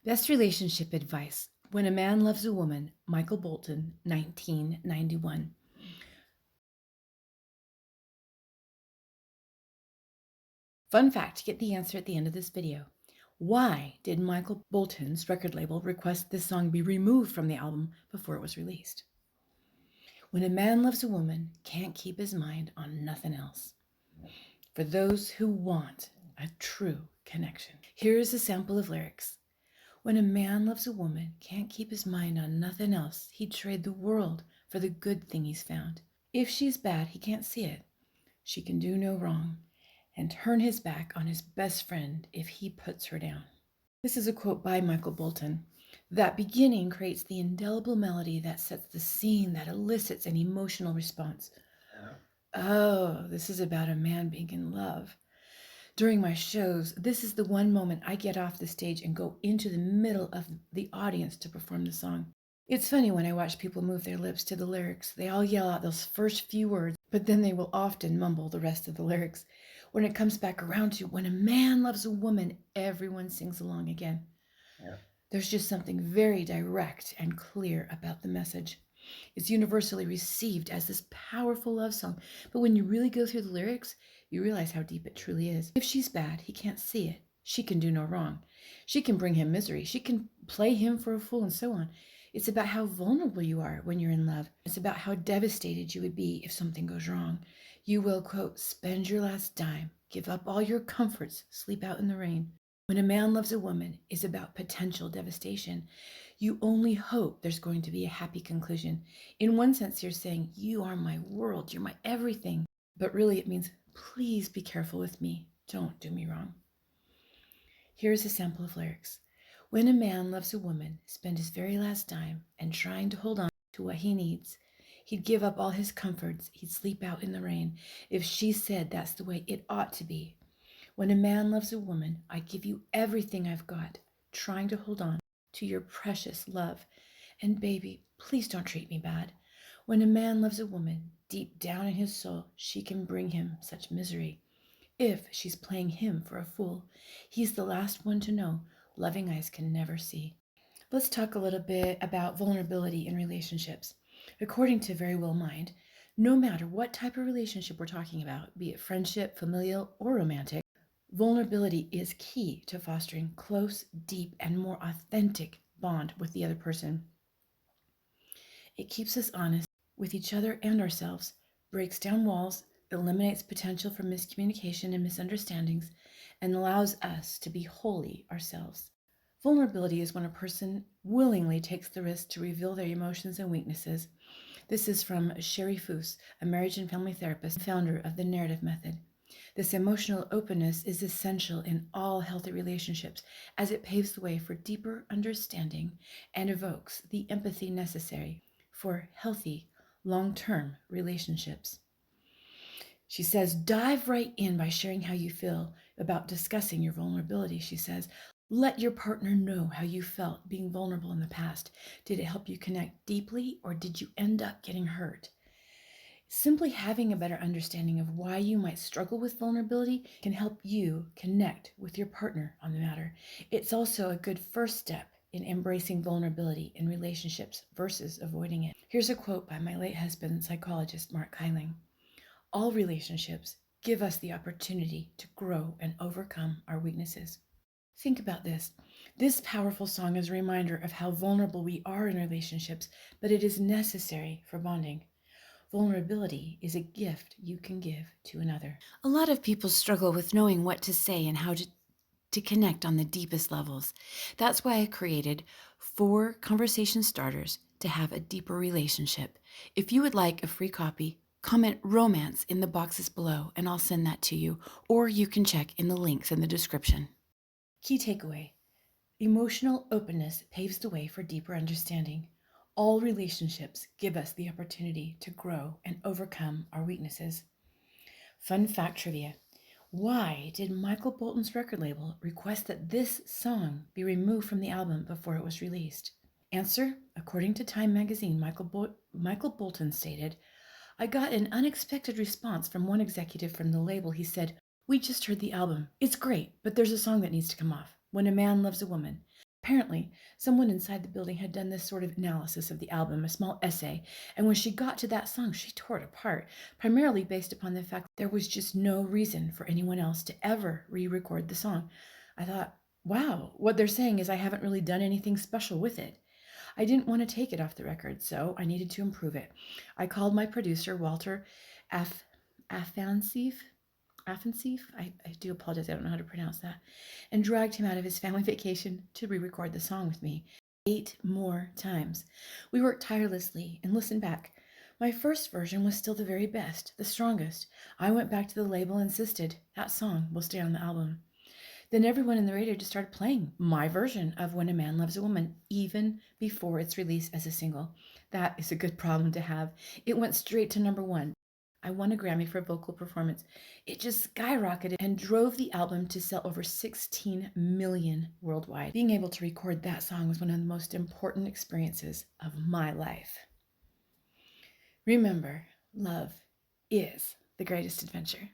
Best relationship advice. When a Man Loves a Woman, Michael Bolton, 1991. Fun fact, get the answer at the end of this video. Why did Michael Bolton's record label request this song be removed from the album before it was released? When a man loves a woman, can't keep his mind on nothing else. For those who want a true connection. Here is a sample of lyrics. When a man loves a woman, can't keep his mind on nothing else. He'd trade the world for the good thing he's found. If she's bad, he can't see it. She can do no wrong, and turn his back on his best friend if he puts her down. This is a quote by Michael Bolton. That beginning creates the indelible melody that sets the scene that elicits an emotional response. Oh, this is about a man being in love. During my shows, this is the one moment I get off the stage and go into the middle of the audience to perform the song. It's funny when I watch people move their lips to the lyrics. They all yell out those first few words, but then they will often mumble the rest of the lyrics. When it comes back around to when a man loves a woman, everyone sings along again. Yeah. There's just something very direct and clear about the message. It's universally received as this powerful love song, but when you really go through the lyrics, you realize how deep it truly is. If she's bad, he can't see it. She can do no wrong. She can bring him misery. She can play him for a fool, and so on. It's about how vulnerable you are when you're in love. It's about how devastated you would be if something goes wrong. You will, quote, spend your last dime, give up all your comforts, sleep out in the rain. When a man loves a woman is about potential devastation. You only hope there's going to be a happy conclusion. In one sense, you're saying, you are my world, you're my everything. But really it means, please be careful with me. Don't do me wrong. Here's a sample of lyrics. When a man loves a woman, spend his very last dime and trying to hold on to what he needs. He'd give up all his comforts. He'd sleep out in the rain if she said that's the way it ought to be. When a man loves a woman, I give you everything I've got, trying to hold on to your precious love. And baby, please don't treat me bad. When a man loves a woman, deep down in his soul, she can bring him such misery. If she's playing him for a fool, he's the last one to know loving eyes can never see. Let's talk a little bit about vulnerability in relationships. According to Very Well Mind, no matter what type of relationship we're talking about, be it friendship, familial, or romantic, vulnerability is key to fostering close, deep, and more authentic bond with the other person. It keeps us honest with each other and ourselves, breaks down walls, eliminates potential for miscommunication and misunderstandings, and allows us to be wholly ourselves. Vulnerability is when a person willingly takes the risk to reveal their emotions and weaknesses. This is from Sherry Foos, a marriage and family therapist and founder of the narrative method. This emotional openness is essential in all healthy relationships as it paves the way for deeper understanding and evokes the empathy necessary for healthy, long-term relationships. She says, dive right in by sharing how you feel about discussing your vulnerability. She says, let your partner know how you felt being vulnerable in the past. Did it help you connect deeply, or did you end up getting hurt? Simply having a better understanding of why you might struggle with vulnerability can help you connect with your partner on the matter. It's also a good first step in embracing vulnerability in relationships versus avoiding it. Here's a quote by my late husband, psychologist Mark Kyling. All relationships give us the opportunity to grow and overcome our weaknesses. Think about this. This powerful song is a reminder of how vulnerable we are in relationships, but it is necessary for bonding. Vulnerability is a gift you can give to another. A lot of people struggle with knowing what to say and how to connect on the deepest levels. That's why I created 4 conversation starters to have a deeper relationship. If you would like a free copy, comment romance in the boxes below and I'll send that to you, or you can check in the links in the description. Key takeaway: emotional openness paves the way for deeper understanding. All relationships give us the opportunity to grow and overcome our weaknesses. Fun fact trivia. Why did Michael Bolton's record label request that this song be removed from the album before it was released? Answer: according to Time magazine, Michael Bolton stated, I got an unexpected response from one executive from the label. He said, we just heard the album. It's great, but there's a song that needs to come off. When a Man Loves a Woman. Apparently, someone inside the building had done this sort of analysis of the album, a small essay, and when she got to that song, she tore it apart, primarily based upon the fact there was just no reason for anyone else to ever re record the song. I thought, wow, what they're saying is I haven't really done anything special with it. I didn't want to take it off the record, so I needed to improve it. I called my producer, Walter Afansief. I do apologize, I don't know how to pronounce that, and dragged him out of his family vacation to re record the song with me 8 more times. We worked tirelessly and listened back. My first version was still the very best, the strongest. I went back to the label and insisted that song will stay on the album. Then everyone in the radio just started playing my version of When a Man Loves a Woman, even before its release as a single. That is a good problem to have. It went straight to number 1. I won a Grammy for vocal performance. It just skyrocketed and drove the album to sell over 16 million worldwide. Being able to record that song was one of the most important experiences of my life. Remember, love is the greatest adventure.